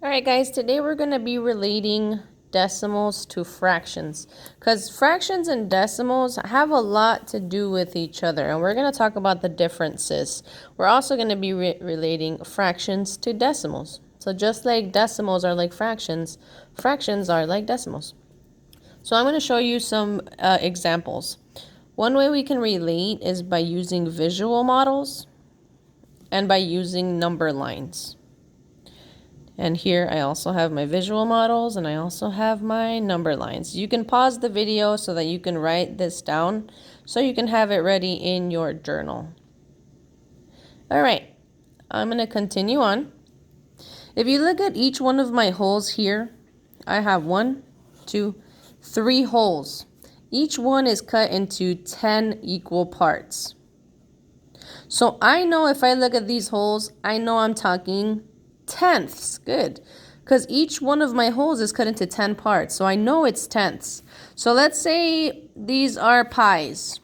All right, guys, today we're going to be relating decimals to fractions because fractions and decimals have a lot to do with each other, and we're going to talk about the differences. We're also going to be relating fractions to decimals. So just like decimals are like fractions, fractions are like decimals. So I'm going to show you some examples. One way we can relate is by using visual models and by using number lines. And here I also have my visual models and I also have my number lines. You can pause the video so that you can write this down so you can have it ready in your journal. All right, I'm going to continue on. If you look at each one of my holes here, I have 1, 2, 3 holes. Each one is cut into 10 equal parts. So I know if I look at these holes, I know I'm talking tenths. Good. Because each one of my holes is cut into 10 parts. So I know it's tenths. So let's say these are pies.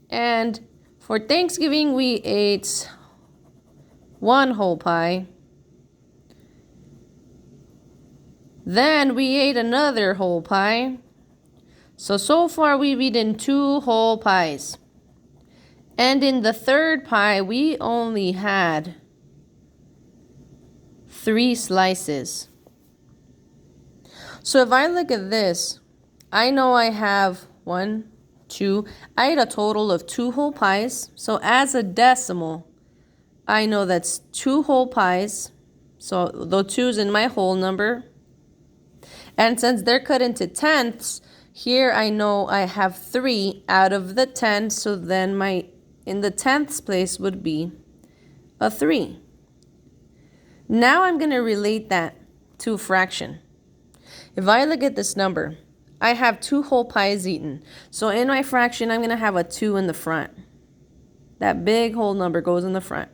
And for Thanksgiving, we ate 1 whole pie. Then we ate another whole pie. So far we've eaten 2 whole pies. And in the third pie, we only had 3 slices. So if I look at this, I know I have 1, 2. I ate a total of 2 whole pies. So as a decimal, I know that's 2 whole pies. So the 2's in my whole number. And since they're cut into tenths, here I know I have 3 out of the 10. So then my in the tenths place would be a 3. Now I'm going to relate that to a fraction. If I look at this number, I have 2 whole pies eaten. So in my fraction, I'm going to have a 2 in the front. That big whole number goes in the front.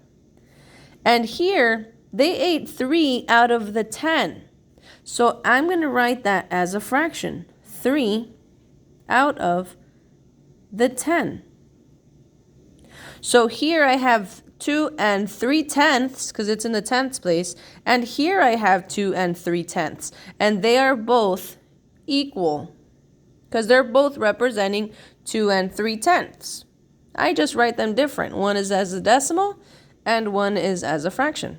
And here, they ate 3 out of the 10. So I'm going to write that as a fraction. 3 out of the 10. So here I have 2 and 3 tenths because it's in the tenths place. And here I have 2 and 3 tenths. And they are both equal because they're both representing 2 and 3 tenths. I just write them different. One is as a decimal and one is as a fraction.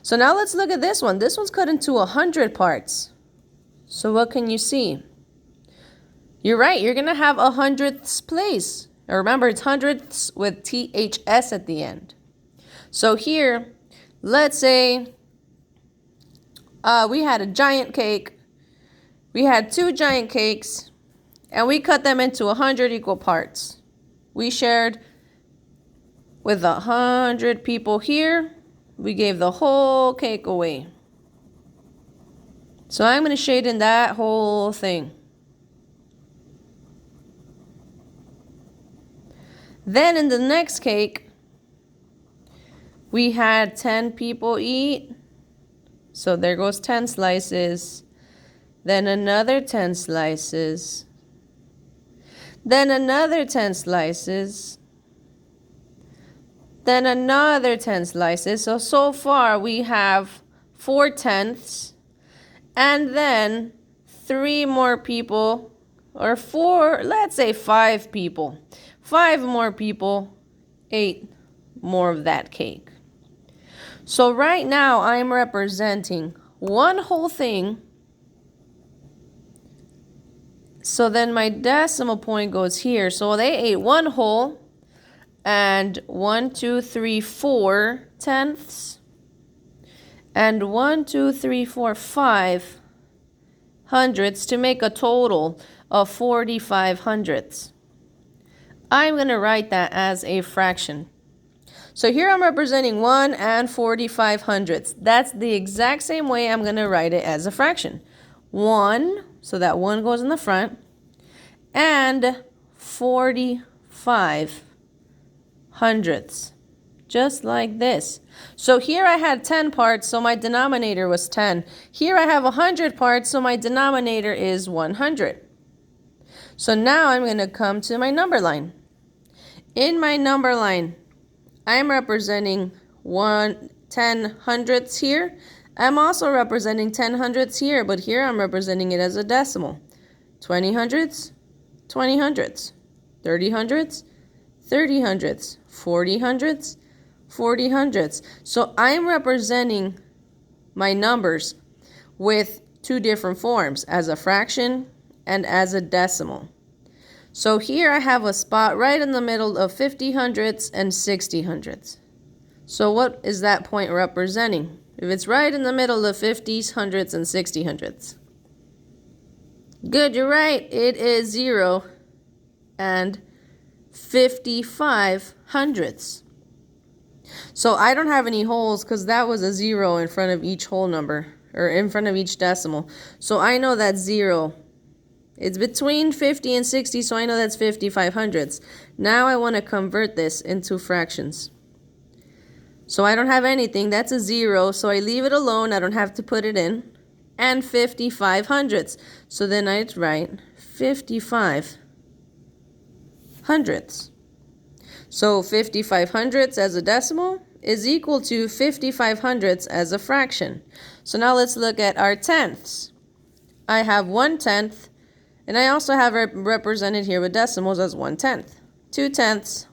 So now let's look at this one. This one's cut into 100 parts. So what can you see? You're right. You're going to have 100ths place. Remember, it's hundredths with THS at the end. So here, let's say we had a giant cake. We had 2 giant cakes, and we cut them into 100 equal parts. We shared with 100 people here. We gave the whole cake away. So I'm going to shade in that whole thing. Then in the next cake, we had 10 people eat. So there goes 10 slices. Then another 10 slices. Then another 10 slices. Then another 10 slices. So far we have 4 tenths. And then 3 more people, or 4, let's say 5 people. 5 more people ate more of that cake. So right now I'm representing 1 whole thing. So then my decimal point goes here. So they ate 1 whole and 1, 2, 3, 4 tenths. And 1, 2, 3, 4, 5 hundredths to make a total of 45 hundredths. I'm going to write that as a fraction. So here I'm representing 1 and 45 hundredths. That's the exact same way I'm going to write it as a fraction. 1, so that 1 goes in the front, and 45 hundredths. Just like this. So here I had 10 parts, so my denominator was 10. Here I have 100 parts, so my denominator is 100. So now I'm going to come to my number line. In my number line, I'm representing 10 hundredths here, I'm also representing 10 hundredths here, but here I'm representing it as a decimal. 20 hundredths, 20 hundredths, 30 hundredths, 30 hundredths, 40 hundredths, 40 hundredths. So I'm representing my numbers with two different forms, as a fraction and as a decimal. So here I have a spot right in the middle of 50 hundredths and 60 hundredths. So what is that point representing? If it's right in the middle of 50s, hundredths, and 60 hundredths. Good, you're right. It is 0 and 55 hundredths. So I don't have any holes because that was a 0 in front of each whole number, or in front of each decimal. So I know that's 0. It's between 50 and 60, so I know that's 55 hundredths. Now I want to convert this into fractions. So I don't have anything. That's a 0, so I leave it alone. I don't have to put it in. And 55 hundredths. So then I'd write 55 hundredths. So 55 hundredths as a decimal is equal to 55 hundredths as a fraction. So now let's look at our tenths. I have 1/10, and I also have it represented here with decimals as 1/10. 2/10,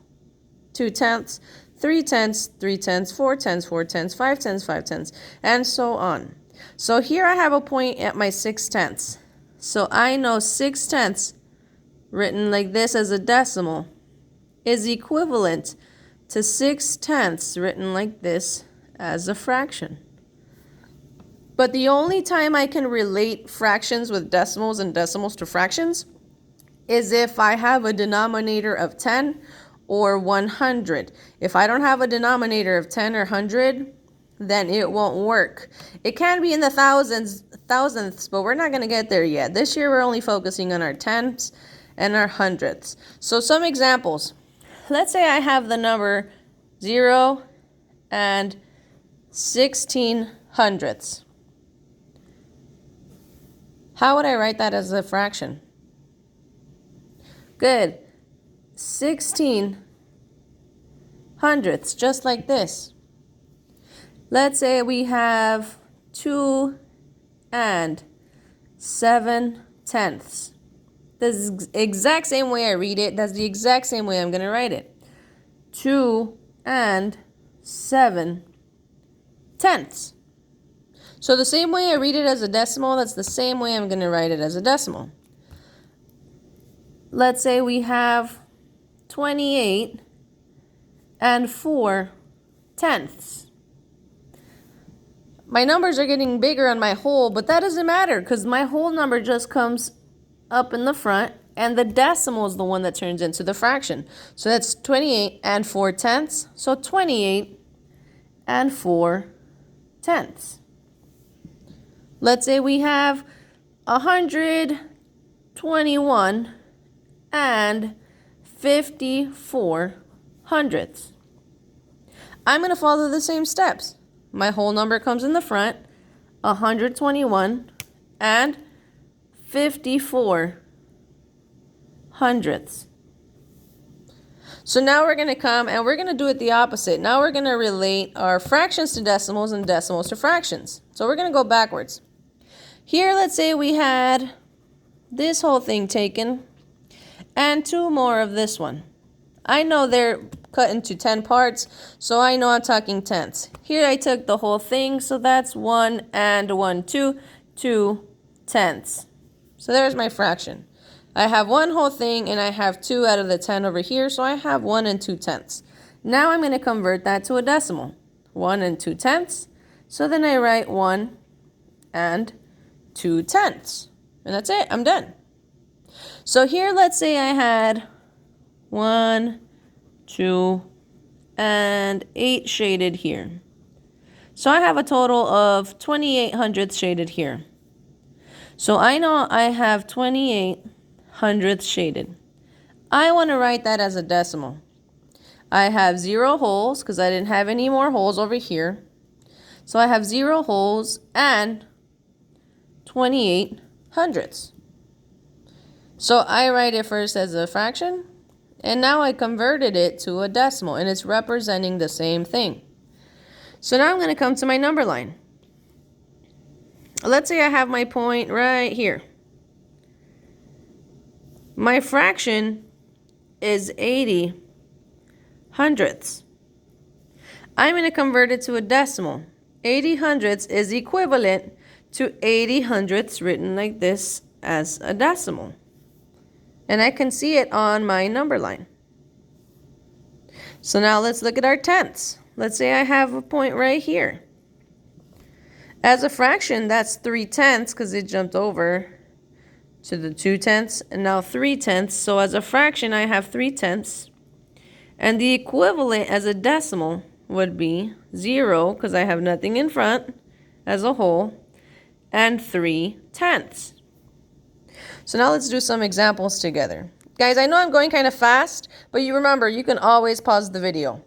2/10, 3/10, 3/10, 4/10, 4/10, 5/10, 5/10, and so on. So here I have a point at my 6/10. So I know 6/10 written like this as a decimal is equivalent to 6/10 written like this as a fraction. But the only time I can relate fractions with decimals and decimals to fractions is if I have a denominator of 10 or 100. If I don't have a denominator of 10 or 100, then it won't work. It can be in the thousandths, but we're not going to get there yet. This year we're only focusing on our tenths and our hundredths. So some examples. Let's say I have the number 0 and 16 hundredths. How would I write that as a fraction? Good. 16 hundredths, just like this. Let's say we have 2 and 7/10. The exact same way I read it, that's the exact same way I'm going to write it. 2 and 7/10. So the same way I read it as a decimal, that's the same way I'm going to write it as a decimal. Let's say we have 28 and 4/10. My numbers are getting bigger on my whole, but that doesn't matter because my whole number just comes up in the front and the decimal is the one that turns into the fraction. So that's 28 and 4/10. So 28 and 4/10. Let's say we have 121 and 54 hundredths. I'm going to follow the same steps. My whole number comes in the front, 121 and 54 hundredths. So now we're going to come and we're going to do it the opposite. Now we're going to relate our fractions to decimals and decimals to fractions. So we're going to go backwards. Here, let's say we had this whole thing taken and 2 more of this one. I know they're cut into 10 parts, so I know I'm talking tenths. Here I took the whole thing, so that's 1 and 1, 2, 2/10. So there's my fraction. I have one whole thing and I have 2 out of the 10 over here, so I have 1 and 2/10. Now I'm going to convert that to a decimal. 1 and 2/10. So then I write 1 and 2/10. And that's it. I'm done. So here, let's say I had 1, 2, and 8 shaded here. So I have a total of 28 hundredths shaded here. So I know I have 28 hundredths shaded. I want to write that as a decimal. I have 0 holes because I didn't have any more holes over here. So I have 0 holes and 28 hundredths. So I write it first as a fraction, and now I converted it to a decimal, and it's representing the same thing. So now I'm going to come to my number line. let's say I have my point right here. My fraction is 80 hundredths. I'm going to convert it to a decimal. 80 hundredths is equivalent to 80 hundredths written like this as a decimal. And I can see it on my number line. So now let's look at our tenths. Let's say I have a point right here. As a fraction, that's 3/10 because it jumped over to the 2/10, and now 3/10. So as a fraction, I have 3/10. And the equivalent as a decimal would be 0 because I have nothing in front as a whole, and 3/10. So now let's do some examples together. Guys, I know I'm going kind of fast, but you remember, you can always pause the video.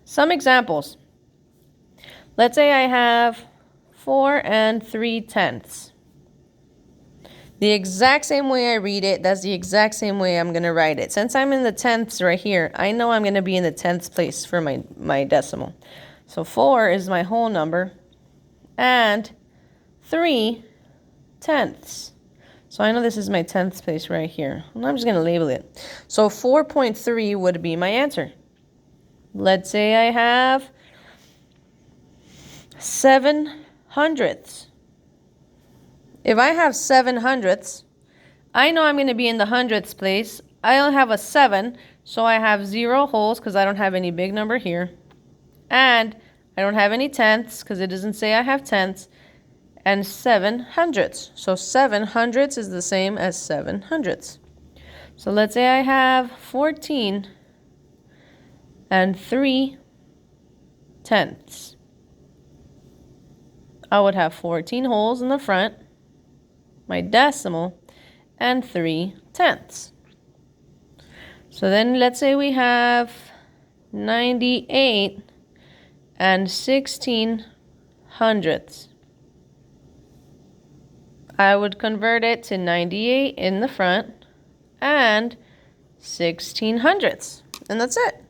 Some examples. Let's say I have 4 3/10. The exact same way I read it, that's the exact same way I'm going to write it. Since I'm in the tenths right here, I know I'm going to be in the tenths place for my decimal. So 4 is my whole number, and 3/10. So I know this is my tenths place right here. And I'm just going to label it. So 4.3 would be my answer. Let's say I have 7 hundredths. If I have 7 hundredths, I know I'm going to be in the hundredths place. I only have a 7, so I have 0 wholes because I don't have any big number here. And I don't have any tenths because it doesn't say I have tenths. And 7 hundredths. So 7 hundredths is the same as 7 hundredths. So let's say I have 14 3/10. I would have 14 wholes in the front, my decimal, and 3/10. So then let's say we have 98 16 hundredths. I would convert it to 98 in the front and 16 hundredths. And that's it.